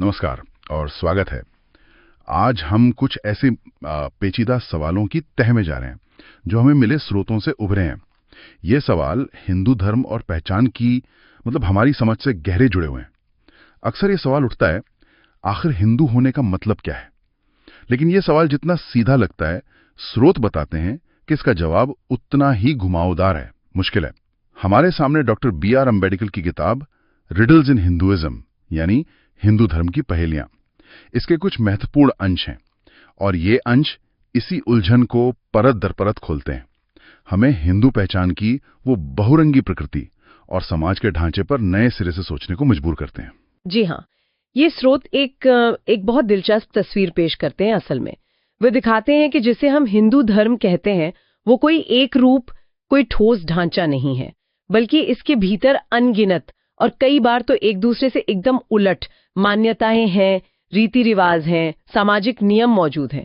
नमस्कार और स्वागत है। आज हम कुछ ऐसे पेचीदा सवालों की तह में जा रहे हैं जो हमें मिले स्रोतों से उभरे हैं। ये सवाल हिंदू धर्म और पहचान की हमारी समझ से गहरे जुड़े हुए हैं। अक्सर ये सवाल उठता है, आखिर हिंदू होने का मतलब क्या है? लेकिन ये सवाल जितना सीधा लगता है, स्रोत बताते हैं कि इसका जवाब उतना ही घुमावदार है, मुश्किल है। हमारे सामने डॉक्टर B.R. अम्बेडकर की किताब रिडल्स इन हिंदुइज्म यानी हिंदू धर्म की पहेलियां। इसके कुछ महत्वपूर्ण अंश हैं और ये अंश इसी उलझन को परत दर परत खोलते हैं। हमें हिंदू पहचान की वो बहुरंगी प्रकृति और समाज के ढांचे पर नए सिरे से सोचने को मजबूर करते हैं। जी हाँ, ये स्रोत एक बहुत दिलचस्प तस्वीर पेश करते हैं। असल में वे दिखाते हैं कि जिसे हम हिंदू धर्म कहते हैं वो कोई एक रूप, कोई ठोस ढांचा नहीं है, बल्कि इसके भीतर अनगिनत और कई बार तो एक दूसरे से एकदम उलट मान्यताएं हैं, रीति रिवाज हैं, सामाजिक नियम मौजूद हैं।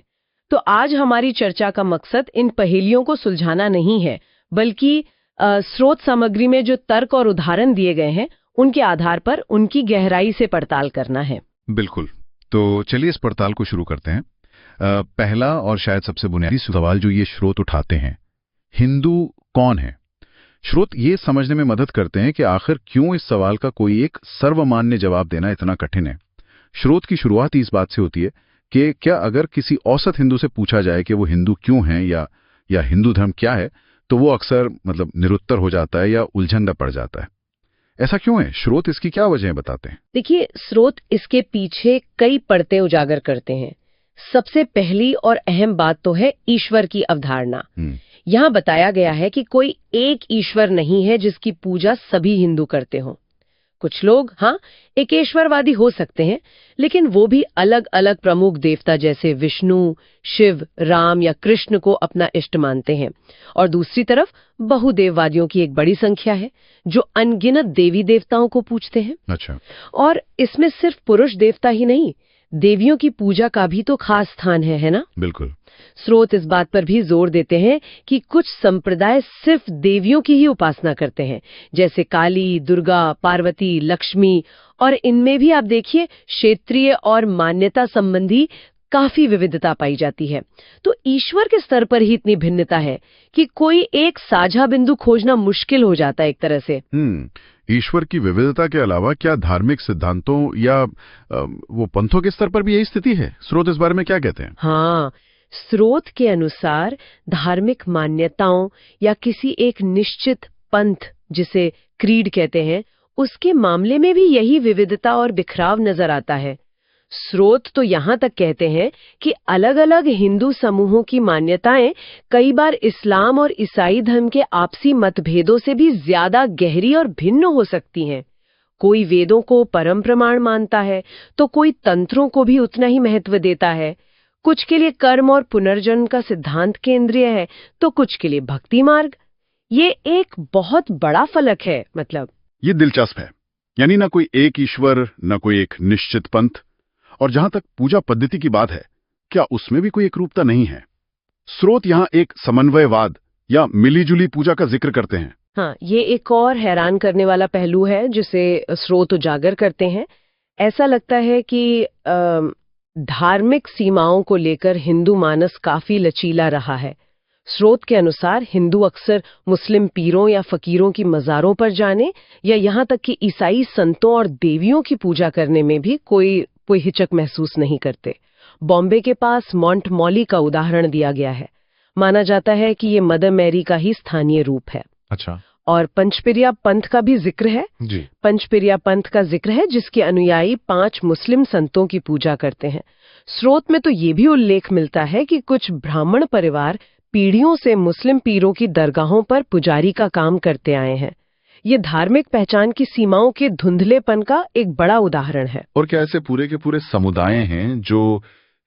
तो आज हमारी चर्चा का मकसद इन पहेलियों को सुलझाना नहीं है, बल्कि स्रोत सामग्री में जो तर्क और उदाहरण दिए गए हैं उनके आधार पर उनकी गहराई से पड़ताल करना है। बिल्कुल, तो चलिए इस पड़ताल को शुरू करते हैं। पहला और शायद सबसे बुनियादी सवाल जो ये स्रोत उठाते हैं, हिंदू कौन है? स्रोत ये समझने में मदद करते हैं कि आखिर क्यों इस सवाल का कोई एक सर्वमान्य जवाब देना इतना कठिन है। स्रोत की शुरुआत ही इस बात से होती है कि क्या अगर किसी औसत हिंदू से पूछा जाए कि वो हिंदू क्यों हैं या हिंदू धर्म क्या है, तो वो अक्सर निरुत्तर हो जाता है या उलझन में पड़ जाता है। ऐसा क्यों है? स्रोत इसकी क्या वजह बताते हैं? देखिए, स्रोत इसके पीछे कई परतें उजागर करते हैं। सबसे पहली और अहम बात तो है ईश्वर की अवधारणा। यहाँ बताया गया है कि कोई एक ईश्वर नहीं है जिसकी पूजा सभी हिंदू करते हों। कुछ लोग एकेश्वरवादी हो सकते हैं, लेकिन वो भी अलग अलग प्रमुख देवता जैसे विष्णु, शिव, राम या कृष्ण को अपना इष्ट मानते हैं। और दूसरी तरफ बहुदेववादियों की एक बड़ी संख्या है जो अनगिनत देवी देवताओं को पूजते हैं। अच्छा। और इसमें सिर्फ पुरुष देवता ही नहीं, देवियों की पूजा का भी तो खास स्थान है ना? बिल्कुल। स्रोत इस बात पर भी जोर देते हैं कि कुछ संप्रदाय सिर्फ देवियों की ही उपासना करते हैं, जैसे काली, दुर्गा, पार्वती, लक्ष्मी, और इनमें भी आप देखिए क्षेत्रीय और मान्यता संबंधी काफी विविधता पाई जाती है। तो ईश्वर के स्तर पर ही इतनी भिन्नता है कि कोई एक साझा बिंदु खोजना मुश्किल हो जाता है एक तरह से। ईश्वर की विविधता के अलावा क्या धार्मिक सिद्धांतों या वो पंथों के स्तर पर भी यही स्थिति है? स्रोत इस बारे में क्या कहते हैं? हाँ, स्रोत के अनुसार धार्मिक मान्यताओं या किसी एक निश्चित पंथ, जिसे क्रीड कहते हैं, उसके मामले में भी यही विविधता और बिखराव नजर आता है। स्रोत तो यहाँ तक कहते हैं कि अलग अलग हिंदू समूहों की मान्यताएं कई बार इस्लाम और ईसाई धर्म के आपसी मतभेदों से भी ज्यादा गहरी और भिन्न हो सकती हैं। कोई वेदों को परम प्रमाण मानता है तो कोई तंत्रों को भी उतना ही महत्व देता है। कुछ के लिए कर्म और पुनर्जन्म का सिद्धांत केंद्रीय है, तो कुछ के लिए भक्ति मार्ग। ये एक बहुत बड़ा फलक है। ये दिलचस्प है, यानी ना कोई एक ईश्वर, ना कोई एक निश्चित पंथ। और जहां तक पूजा पद्धति की बात है, क्या उसमें भी कोई एकरूपता नहीं है? स्रोत यहां एक समन्वयवाद या मिलीजुली पूजा का जिक्र करते हैं। हाँ, ये एक और हैरान करने वाला पहलू है जिसे स्रोत उजागर करते हैं। ऐसा लगता है कि धार्मिक सीमाओं को लेकर हिंदू मानस काफी लचीला रहा है। स्रोत के अनुसार हिंदू अक्सर मुस्लिम पीरों या फकीरों की मज़ारों पर जाने या यहाँ तक कि ईसाई संतों और देवियों की पूजा करने में भी कोई हिचक महसूस नहीं करते। बॉम्बे के पास मॉन्ट मॉली का उदाहरण दिया गया है। माना जाता है कि ये मदर मैरी का ही स्थानीय रूप है। अच्छा। और पंचपेरिया पंथ का भी जिक्र है जी। पंचपेरिया पंथ का जिक्र है जिसके अनुयायी 5 मुस्लिम संतों की पूजा करते हैं। स्रोत में तो ये भी उल्लेख मिलता है कि कुछ ब्राह्मण परिवार पीढ़ियों से मुस्लिम पीरों की दरगाहों पर पुजारी का काम करते आए हैं। ये धार्मिक पहचान की सीमाओं के धुंधलेपन का एक बड़ा उदाहरण है। और क्या ऐसे पूरे के पूरे समुदाय हैं जो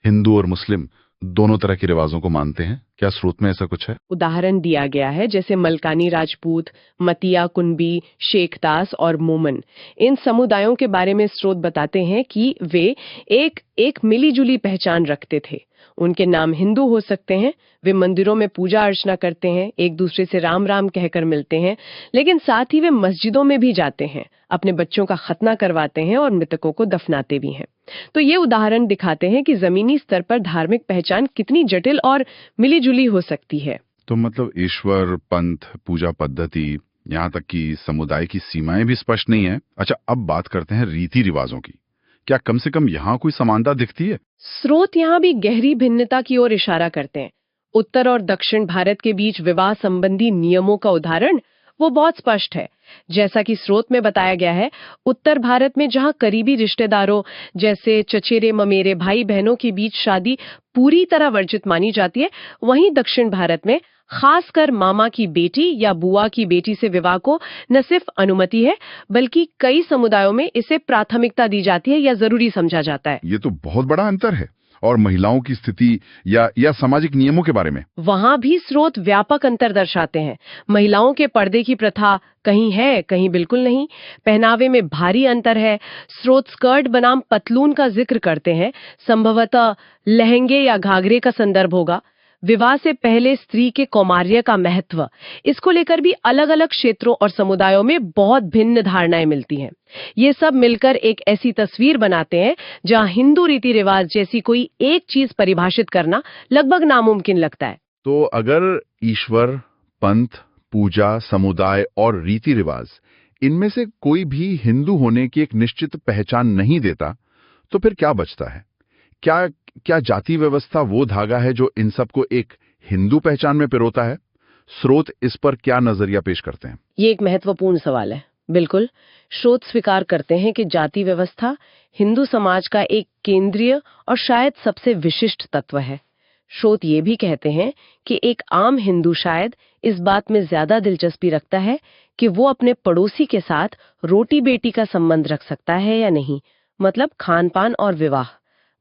हिंदू और मुस्लिम दोनों तरह के रिवाजों को मानते हैं? क्या स्रोत में ऐसा कुछ है? उदाहरण दिया गया है, जैसे मलकानी राजपूत, मतिया कुंबी, शेखदास और मोमन। इन समुदायों के बारे में स्रोत बताते हैं कि वे एक मिलीजुली पहचान रखते थे। उनके नाम हिंदू हो सकते हैं, वे मंदिरों में पूजा अर्चना करते हैं, एक दूसरे से राम राम कहकर मिलते हैं, लेकिन साथ ही वे मस्जिदों में भी जाते हैं, अपने बच्चों का खतना करवाते हैं और मृतकों को दफनाते भी हैं। तो ये उदाहरण दिखाते हैं कि जमीनी स्तर पर धार्मिक पहचान कितनी जटिल और मिलीजुली हो सकती है। तो मतलब ईश्वर, पंथ, पूजा पद्धति, यहाँ तक कि समुदाय की सीमाएं भी स्पष्ट नहीं है। अच्छा, अब बात करते हैं रीति रिवाजों की। क्या कम से कम यहाँ कोई समानता दिखती है? स्रोत यहाँ भी गहरी भिन्नता की ओर इशारा करते हैं। उत्तर और दक्षिण भारत के बीच विवाह संबंधी नियमों का उदाहरण वो बहुत स्पष्ट है। जैसा कि स्रोत में बताया गया है, उत्तर भारत में जहाँ करीबी रिश्तेदारों जैसे चचेरे ममेरे भाई बहनों के बीच शादी पूरी तरह वर्जित मानी जाती है, वहीं दक्षिण भारत में खासकर मामा की बेटी या बुआ की बेटी से विवाह को न सिर्फ अनुमति है, बल्कि कई समुदायों में इसे प्राथमिकता दी जाती है या जरूरी समझा जाता है। ये तो बहुत बड़ा अंतर है। और महिलाओं की स्थिति या सामाजिक नियमों के बारे में? वहां भी स्रोत व्यापक अंतर दर्शाते हैं। महिलाओं के पर्दे की प्रथा कहीं है, कहीं बिल्कुल नहीं। पहनावे में भारी अंतर है। स्रोत स्कर्ट बनाम पतलून का जिक्र करते हैं, संभवतः लहंगे या घाघरे का संदर्भ होगा। विवाह से पहले स्त्री के कौमार्य का महत्व, इसको लेकर भी अलग अलग क्षेत्रों और समुदायों में बहुत भिन्न धारणाएं मिलती हैं। ये सब मिलकर एक ऐसी तस्वीर बनाते हैं जहां हिंदू रीति रिवाज जैसी कोई एक चीज परिभाषित करना लगभग नामुमकिन लगता है। तो अगर ईश्वर, पंथ, पूजा, समुदाय और रीति रिवाज, इनमें से कोई भी हिंदू होने की एक निश्चित पहचान नहीं देता, तो फिर क्या बचता है? क्या जाति व्यवस्था वो धागा है जो इन सबको एक हिंदू पहचान में पिरोता है? स्रोत इस पर क्या नजरिया पेश करते हैं? ये एक महत्वपूर्ण सवाल है। बिल्कुल, स्रोत स्वीकार करते हैं कि जाति व्यवस्था हिंदू समाज का एक केंद्रीय और शायद सबसे विशिष्ट तत्व है। स्रोत ये भी कहते हैं कि एक आम हिंदू शायद इस बात में ज्यादा दिलचस्पी रखता है कि वो अपने पड़ोसी के साथ रोटी बेटी का संबंध रख सकता है या नहीं, मतलब खान पान और विवाह,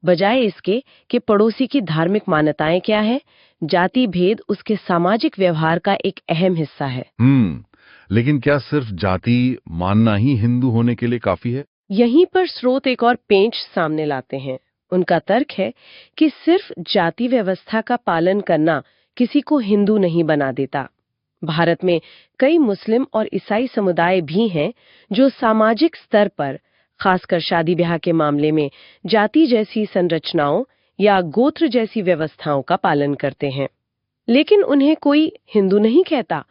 बजाय इसके कि पड़ोसी की धार्मिक मान्यताएं क्या है। जाति भेद उसके सामाजिक व्यवहार का एक अहम हिस्सा है। लेकिन क्या सिर्फ जाति मानना ही हिंदू होने के लिए काफी है? यहीं पर स्रोत एक और पेंच सामने लाते हैं। उनका तर्क है कि सिर्फ जाति व्यवस्था का पालन करना किसी को हिंदू नहीं बना देता। भारत में कई मुस्लिम और ईसाई समुदाय भी हैं जो सामाजिक स्तर पर, खासकर शादी ब्याह के मामले में, जाति जैसी संरचनाओं या गोत्र जैसी व्यवस्थाओं का पालन करते हैं, लेकिन उन्हें कोई हिंदू नहीं कहता।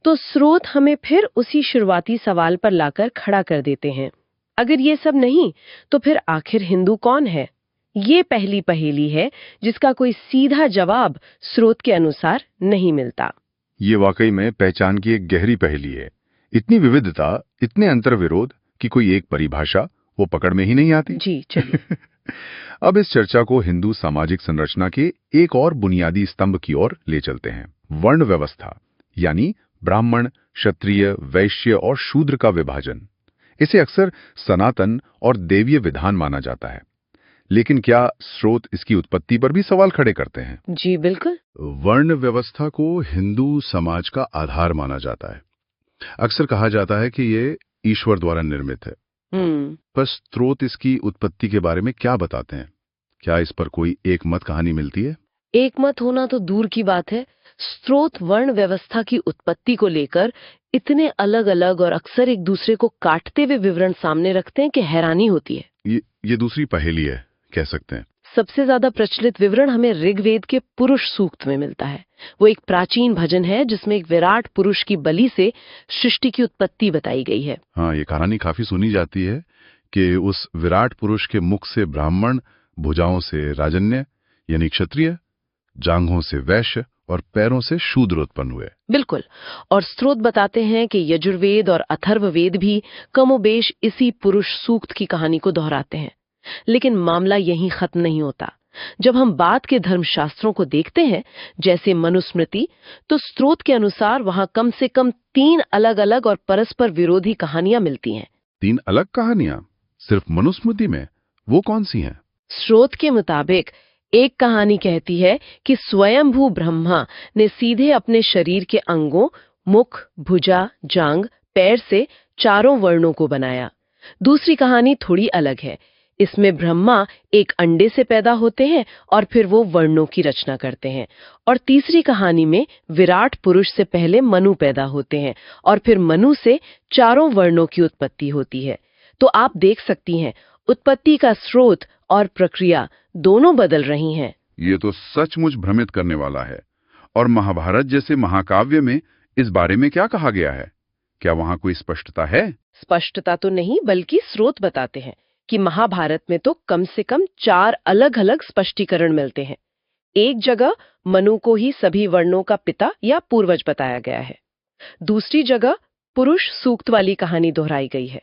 तो स्रोत हमें फिर उसी शुरुआती सवाल पर लाकर खड़ा कर देते हैं। अगर ये सब नहीं, तो फिर आखिर हिंदू कौन है? ये पहली पहेली है जिसका कोई सीधा जवाब स्रोत के अनुसार नहीं मिलता। ये वाकई में पहचान की एक गहरी पहेली है। इतनी विविधता, इतने अंतर विरोध कि कोई एक परिभाषा वो पकड़ में ही नहीं आती। जी चलिए। अब इस चर्चा को हिंदू सामाजिक संरचना के एक और बुनियादी स्तंभ की ओर ले चलते हैं, वर्ण व्यवस्था, यानी ब्राह्मण, क्षत्रिय, वैश्य और शूद्र का विभाजन। इसे अक्सर सनातन और देवीय विधान माना जाता है, लेकिन क्या स्रोत इसकी उत्पत्ति पर भी सवाल खड़े करते हैं? जी बिल्कुल। वर्ण व्यवस्था को हिंदू समाज का आधार माना जाता है। अक्सर कहा जाता है कि ये ईश्वर द्वारा निर्मित है। पर स्रोत इसकी उत्पत्ति के बारे में क्या बताते हैं? क्या इस पर कोई एक मत कहानी मिलती है? एक मत होना तो दूर की बात है। स्रोत वर्ण व्यवस्था की उत्पत्ति को लेकर इतने अलग अलग और अक्सर एक दूसरे को काटते हुए विवरण सामने रखते हैं कि हैरानी होती है। ये दूसरी पहेली है, कह सकते हैं। सबसे ज्यादा प्रचलित विवरण हमें ऋग्वेद के पुरुष सूक्त में मिलता है। वो एक प्राचीन भजन है जिसमें एक विराट पुरुष की बलि से सृष्टि की उत्पत्ति बताई गई है। हाँ, ये कहानी काफी सुनी जाती है कि उस विराट पुरुष के मुख से ब्राह्मण, भुजाओं से राजन्य यानी क्षत्रिय, जांघों से वैश्य और पैरों से शूद्र उत्पन्न हुए। बिल्कुल। और स्रोत बताते हैं कि यजुर्वेद और अथर्ववेद भी कमोबेश इसी पुरुष सूक्त की कहानी को दोहराते हैं। लेकिन मामला यहीं खत्म नहीं होता। जब हम बाद के धर्मशास्त्रों को देखते हैं, जैसे मनुस्मृति, तो स्रोत के अनुसार वहां कम से कम 3 अलग अलग और परस्पर विरोधी कहानियां मिलती हैं। 3 अलग कहानियां सिर्फ मनुस्मृति में? वो कौन सी हैं? स्रोत के मुताबिक एक कहानी कहती है कि स्वयंभू ब्रह्मा ने सीधे अपने शरीर के अंगों, मुख, भुजा, जांघ, पैर से चारों वर्णों को बनाया। दूसरी कहानी थोड़ी अलग है। इसमें ब्रह्मा एक अंडे से पैदा होते हैं और फिर वो वर्णों की रचना करते हैं। और तीसरी कहानी में विराट पुरुष से पहले मनु पैदा होते हैं और फिर मनु से चारों वर्णों की उत्पत्ति होती है। तो आप देख सकती हैं, उत्पत्ति का स्रोत और प्रक्रिया दोनों बदल रही हैं। ये तो सचमुच भ्रमित करने वाला है। और महाभारत जैसे महाकाव्य में इस बारे में क्या कहा गया है? क्या वहां कोई स्पष्टता है? स्पष्टता तो नहीं, बल्कि स्रोत बताते हैं कि महाभारत में तो कम से कम 4 अलग-अलग स्पष्टीकरण मिलते हैं। एक जगह मनु को ही सभी वर्णों का पिता या पूर्वज बताया गया है। दूसरी जगह पुरुष सूक्त वाली कहानी दोहराई गई है।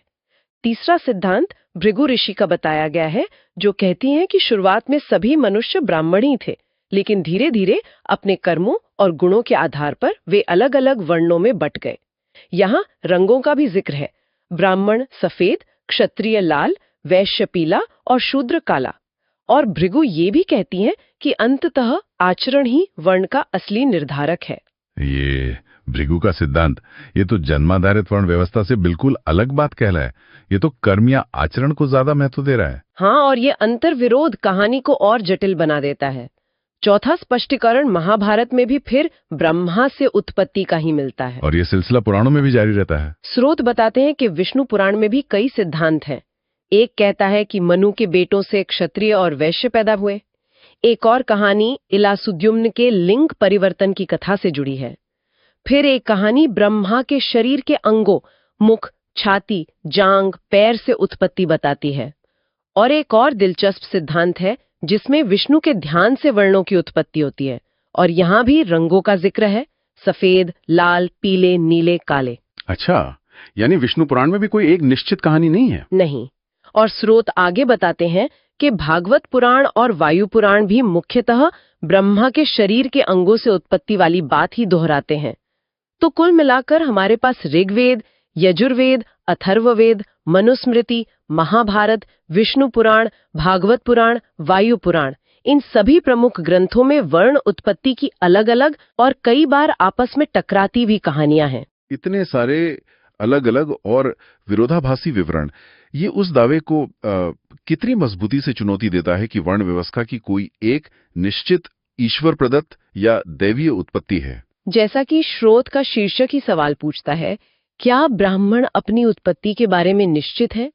तीसरा सिद्धांत भृगु ऋषि का बताया गया है, जो कहती हैं कि शुरुआत में सभी मनुष्य ब्राह्मण ही थे, लेकिन धीरे धीरे अपने कर्मों और गुणों के आधार पर वे अलग अलग वर्णों में बट गए। यहाँ रंगों का भी जिक्र है। ब्राह्मण सफेद, क्षत्रिय लाल, वैश्य पीला और शूद्र काला। और भृगु ये भी कहती हैं कि अंततः आचरण ही वर्ण का असली निर्धारक है। ये भृगु का सिद्धांत, ये तो जन्माधारित वर्ण व्यवस्था से बिल्कुल अलग बात कहला है। ये तो कर्म या आचरण को ज्यादा महत्व दे रहा है। हाँ, और ये अंतर विरोध कहानी को और जटिल बना देता है। चौथा स्पष्टीकरण महाभारत में भी फिर ब्रह्मा से उत्पत्ति का ही मिलता है, और ये सिलसिला पुराणों में भी जारी रहता है। स्रोत बताते हैं कि विष्णु पुराण में भी कई सिद्धांत हैं। एक कहता है कि मनु के बेटों से क्षत्रिय और वैश्य पैदा हुए। एक और कहानी इलासुद्युम्न के लिंग परिवर्तन की कथा से जुड़ी है। फिर एक कहानी ब्रह्मा के शरीर के अंगों मुख, छाती, जांग, पैर से उत्पत्ति बताती है। और एक और दिलचस्प सिद्धांत है जिसमें विष्णु के ध्यान से वर्णों की उत्पत्ति होती है, और यहाँ भी रंगों का जिक्र है, सफेद, लाल, पीले, नीले, काले। अच्छा, यानी विष्णु पुराण में भी कोई एक निश्चित कहानी नहीं है? नहीं। और स्रोत आगे बताते हैं कि भागवत पुराण और वायु पुराण भी मुख्यतः ब्रह्मा के शरीर के अंगों से उत्पत्ति वाली बात ही दोहराते हैं। तो कुल मिलाकर हमारे पास ऋग्वेद, यजुर्वेद, अथर्ववेद, मनुस्मृति, महाभारत, विष्णु पुराण, भागवत पुराण, वायु पुराण, इन सभी प्रमुख ग्रंथों में वर्ण उत्पत्ति की अलग-अलग और कई बार आपस में टकराती भी कहानियां हैं। इतने सारे अलग-अलग और विरोधाभासी विवरण, ये उस दावे को कितनी मजबूती से चुनौती देता है कि वर्ण व्यवस्था की कोई एक निश्चित ईश्वर प्रदत्त या दैवीय उत्पत्ति है। जैसा कि स्रोत का शीर्षक ही सवाल पूछता है, क्या ब्राह्मण अपनी उत्पत्ति के बारे में निश्चित है?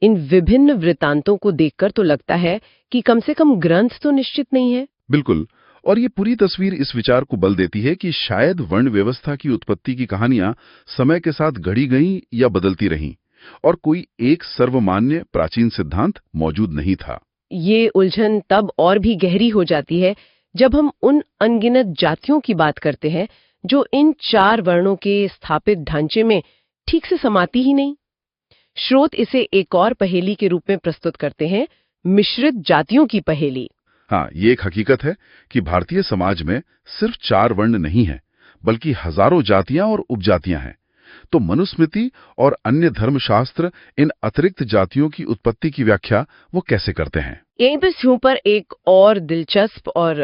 इन विभिन्न वृत्तांतों को देखकर तो लगता है कि कम से कम ग्रंथ तो निश्चित नहीं है। बिल्कुल, और ये पूरी तस्वीर इस विचार को बल देती है कि शायद वर्ण व्यवस्था की उत्पत्ति की कहानियां समय के साथ गढ़ी गईं या बदलती रहीं, और कोई एक सर्वमान्य प्राचीन सिद्धांत मौजूद नहीं था। ये उलझन तब और भी गहरी हो जाती है जब हम उन अनगिनत जातियों की बात करते हैं जो इन 4 वर्णों के स्थापित ढांचे में ठीक से समाती ही नहीं। स्रोत इसे एक और पहेली के रूप में प्रस्तुत करते हैं, मिश्रित जातियों की पहेली। हाँ, ये एक हकीकत है कि भारतीय समाज में सिर्फ 4 वर्ण नहीं है, बल्कि हजारों जातियां और उपजातियां हैं। तो मनुस्मृति और अन्य धर्मशास्त्र इन अतिरिक्त जातियों की उत्पत्ति की व्याख्या वो कैसे करते हैं? यहीं पर सूं पर एक और दिलचस्प और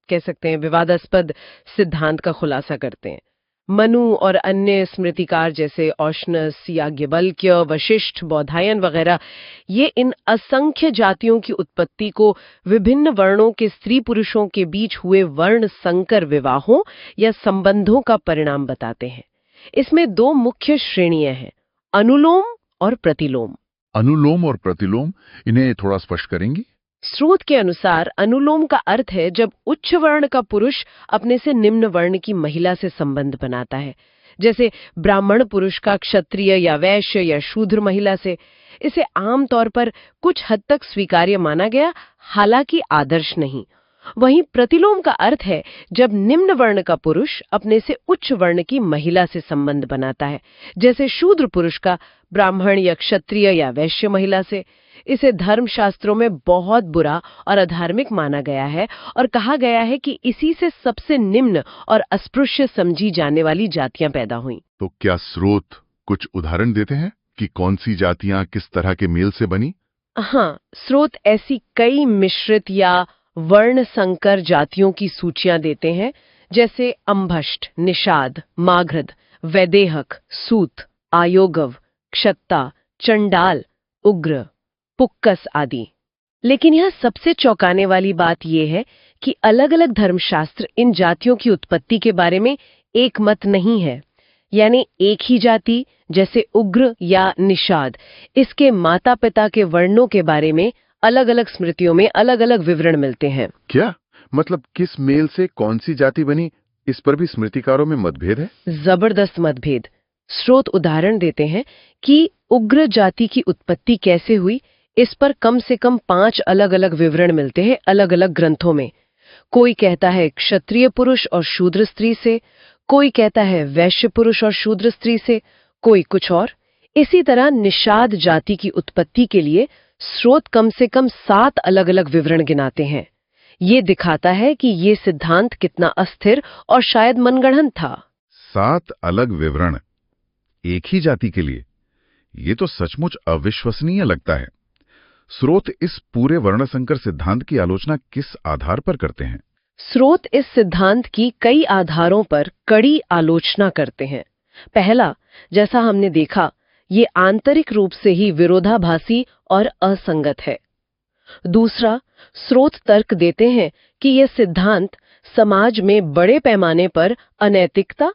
कह सकते हैं विवादास्पद सिद्धांत का खुलासा करते हैं। मनु और अन्य स्मृतिकार जैसे औशनस, याज्ञवल्क्य, वशिष्ठ, बौधायन वगैरह, ये इन असंख्य जातियों की उत्पत्ति को विभिन्न वर्णों के स्त्री पुरुषों के बीच हुए वर्ण संकर विवाहों या संबंधों का परिणाम बताते हैं। इसमें 2 मुख्य श्रेणियां हैं, अनुलोम और प्रतिलोम। अनुलोम और प्रतिलोम, इन्हें थोड़ा स्पष्ट करेंगी? स्रोत के अनुसार अनुलोम का अर्थ है जब उच्च वर्ण का पुरुष अपने से निम्न वर्ण की महिला से संबंध बनाता है, जैसे ब्राह्मण पुरुष का क्षत्रिय या वैश्य या शूद्र महिला से। इसे आमतौर पर कुछ हद तक स्वीकार्य माना गया, हालांकि आदर्श नहीं। वहीं प्रतिलोम का अर्थ है जब निम्न वर्ण का पुरुष अपने से उच्च वर्ण की महिला से संबंध बनाता है, जैसे शूद्र पुरुष का ब्राह्मण या क्षत्रिय या वैश्य महिला से। इसे धर्मशास्त्रों में बहुत बुरा और अधार्मिक माना गया है और कहा गया है कि इसी से सबसे निम्न और अस्पृश्य समझी जाने वाली जातियां पैदा हुईं। तो क्या स्रोत कुछ उदाहरण देते हैं कि कौन सी जातियां किस तरह के मेल से बनी? हाँ, स्रोत ऐसी कई मिश्रित या वर्ण संकर जातियों की सूचियां देते हैं, जैसे अंभष्ट, निषाद, मागध, वैदेहक, सूत, आयोगव, क्षत्ता, चंडाल, उग्र, पुक्कस आदि। लेकिन यह सबसे चौंकाने वाली बात यह है कि अलग-अलग धर्मशास्त्र इन जातियों की उत्पत्ति के बारे में एक मत नहीं है। यानी एक ही जाति जैसे उग्र या निषाद, इसके माता-पिता के वर्णों के बारे में अलग-अलग स्मृतियों में अलग-अलग विवरण मिलते हैं। क्या मतलब किस मेल से कौन सी जाति बनी, इस पर भी स्मृतिकारों में मतभेद है? जबरदस्त मतभेद। स्रोत उदाहरण देते हैं कि उग्र जाति की उत्पत्ति कैसे हुई, इस पर कम से कम 5 अलग-अलग विवरण मिलते हैं अलग-अलग ग्रंथों में। कोई कहता है क्षत्रिय पुरुष और शूद्र स्त्री से, कोई कहता है वैश्य पुरुष और शूद्र स्त्री से, कोई कुछ और। इसी तरह निषाद जाति की उत्पत्ति के लिए स्रोत कम से कम 7 अलग-अलग विवरण गिनाते हैं। ये दिखाता है कि ये सिद्धांत कितना अस्थिर और शायद मनगढ़ंत था। 7 अलग विवरण एक ही जाति के लिए, ये तो सचमुच अविश्वसनीय लगता है। स्रोत इस पूरे वर्णसंकर सिद्धांत की आलोचना किस आधार पर करते हैं? स्रोत इस सिद्धांत की कई आधारों पर कड़ी आलोचना करते हैं। पहला, जैसा हमने देखा, ये आंतरिक रूप से ही विरोधाभासी और असंगत है। दूसरा, स्रोत तर्क देते हैं कि यह सिद्धांत समाज में बड़े पैमाने पर अनैतिकता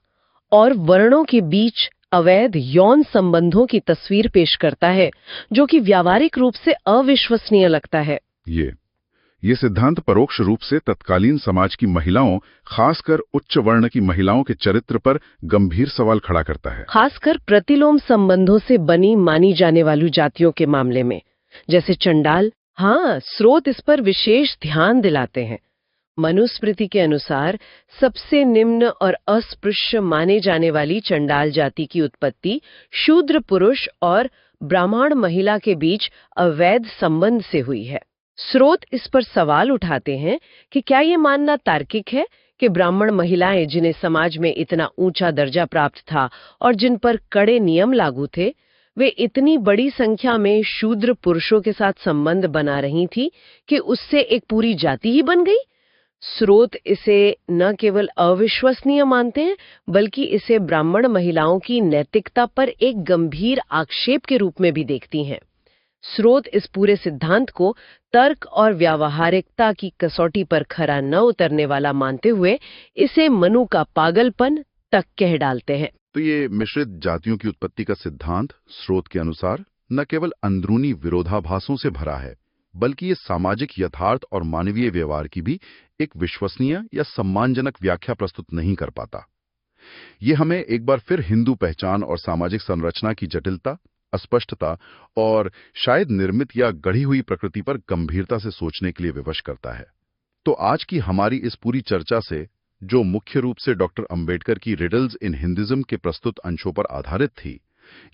और वर्णों के बीच अवैध यौन संबंधों की तस्वीर पेश करता है, जो कि व्यावहारिक रूप से अविश्वसनीय लगता है। ये सिद्धांत परोक्ष रूप से तत्कालीन समाज की महिलाओं, खासकर उच्च वर्ण की महिलाओं के चरित्र पर गंभीर सवाल खड़ा करता है, खासकर प्रतिलोम संबंधों से बनी मानी जाने वाली जातियों के मामले में, जैसे चंडाल। हाँ, स्रोत इस पर विशेष ध्यान दिलाते हैं। मनुस्मृति के अनुसार सबसे निम्न और अस्पृश्य माने जाने वाली चंडाल जाति की उत्पत्ति शूद्र पुरुष और ब्राह्मण महिला के बीच अवैध संबंध से हुई है। स्रोत इस पर सवाल उठाते हैं कि क्या ये मानना तार्किक है कि ब्राह्मण महिलाएं, जिन्हें समाज में इतना ऊंचा दर्जा प्राप्त था और जिन पर कड़े नियम लागू थे, वे इतनी बड़ी संख्या में शूद्र पुरुषों के साथ संबंध बना रही थी कि उससे एक पूरी जाति ही बन गई। स्रोत इसे न केवल अविश्वसनीय मानते हैं, बल्कि इसे ब्राह्मण महिलाओं की नैतिकता पर एक गंभीर आक्षेप के रूप में भी देखती हैं। स्रोत इस पूरे सिद्धांत को तर्क और व्यावहारिकता की कसौटी पर खरा न उतरने वाला मानते हुए इसे मनु का पागलपन तक कह डालते हैं। तो ये मिश्रित जातियों की उत्पत्ति का सिद्धांत स्रोत के अनुसार न केवल अंदरूनी विरोधाभासों से भरा है, बल्कि ये सामाजिक यथार्थ और मानवीय व्यवहार की भी एक विश्वसनीय या सम्मानजनक व्याख्या प्रस्तुत नहीं कर पाता। ये हमें एक बार फिर हिंदू पहचान और सामाजिक संरचना की जटिलता, अस्पष्टता और शायद निर्मित या गढ़ी हुई प्रकृति पर गंभीरता से सोचने के लिए विवश करता है। तो आज की हमारी इस पूरी चर्चा से, जो मुख्य रूप से डॉक्टर अंबेडकर की रिडल्स इन हिंदुइज्म के प्रस्तुत अंशों पर आधारित थी,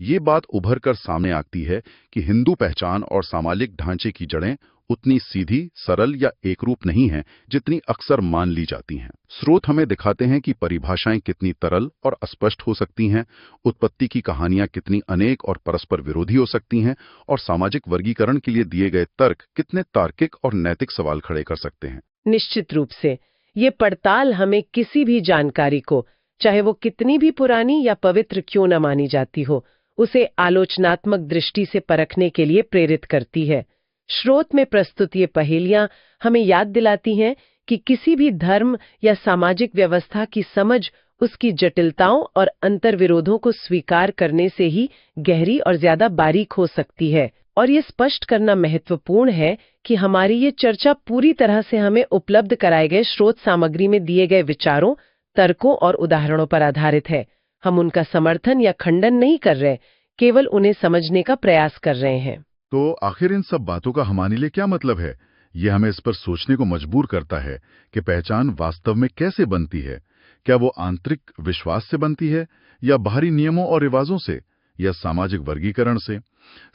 ये बात उभर कर सामने आती है कि हिंदू पहचान और सामाजिक ढांचे की जड़ें उतनी सीधी, सरल या एकरूप नहीं हैं जितनी अक्सर मान ली जाती हैं। स्रोत हमें दिखाते हैं कि परिभाषाएं कितनी तरल और अस्पष्ट हो सकती हैं, उत्पत्ति की कहानियां कितनी अनेक और परस्पर विरोधी हो सकती हैं, और सामाजिक वर्गीकरण के लिए दिए गए तर्क कितने तार्किक और नैतिक सवाल खड़े कर सकते हैं। निश्चित रूप से ये पड़ताल हमें किसी भी जानकारी को, चाहे वो कितनी भी पुरानी या पवित्र क्यों न मानी जाती हो, उसे आलोचनात्मक दृष्टि से परखने के लिए प्रेरित करती है। स्रोत में प्रस्तुत ये पहेलियां हमें याद दिलाती हैं कि किसी भी धर्म या सामाजिक व्यवस्था की समझ उसकी जटिलताओं और अंतर्विरोधों को स्वीकार करने से ही गहरी और ज्यादा बारीक हो सकती है। और ये स्पष्ट करना महत्वपूर्ण है कि हमारी ये चर्चा पूरी तरह से हमें उपलब्ध कराए गए स्रोत सामग्री में दिए गए विचारों, तर्कों और उदाहरणों पर आधारित है। हम उनका समर्थन या खंडन नहीं कर रहे, केवल उन्हें समझने का प्रयास कर रहे हैं। तो आखिर इन सब बातों का हमारे लिए क्या मतलब है? ये हमें इस पर सोचने को मजबूर करता है कि पहचान वास्तव में कैसे बनती है। क्या वो आंतरिक विश्वास से बनती है, या बाहरी नियमों और रिवाजों से, या सामाजिक वर्गीकरण से?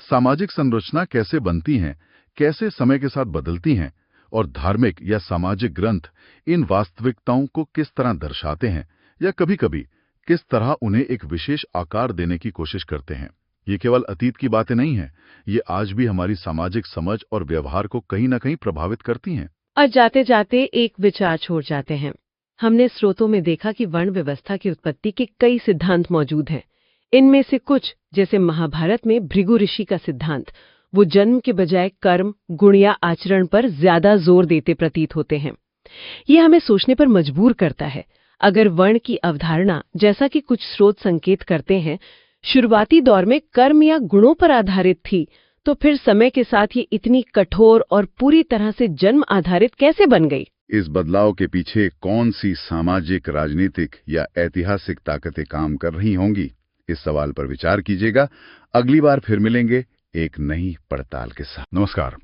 सामाजिक संरचना कैसे बनती हैं, कैसे समय के साथ बदलती हैं, और धार्मिक या सामाजिक ग्रंथ इन वास्तविकताओं को किस तरह दर्शाते हैं, या कभी-कभी किस तरह उन्हें एक विशेष आकार देने की कोशिश करते हैं? ये केवल अतीत की बातें नहीं हैं, ये आज भी हमारी सामाजिक समझ और व्यवहार को कहीं न कहीं प्रभावित करती हैं। और जाते जाते एक विचार छोड़ जाते हैं। हमने स्रोतों में देखा कि वर्ण व्यवस्था की उत्पत्ति के कई सिद्धांत मौजूद हैं। इनमें से कुछ, जैसे महाभारत में भृगु ऋषि का सिद्धांत, वो जन्म के बजाय कर्म, गुण या आचरण पर ज्यादा जोर देते प्रतीत होते हैं। ये हमें सोचने पर मजबूर करता है। अगर वर्ण की अवधारणा, जैसा कि कुछ स्रोत संकेत करते हैं, शुरुआती दौर में कर्म या गुणों पर आधारित थी, तो फिर समय के साथ ये इतनी कठोर और पूरी तरह से जन्म आधारित कैसे बन गई? इस बदलाव के पीछे कौन सी सामाजिक, राजनीतिक या ऐतिहासिक ताकतें काम कर रही होंगी? इस सवाल पर विचार कीजिएगा। अगली बार फिर मिलेंगे एक नई पड़ताल के साथ। नमस्कार।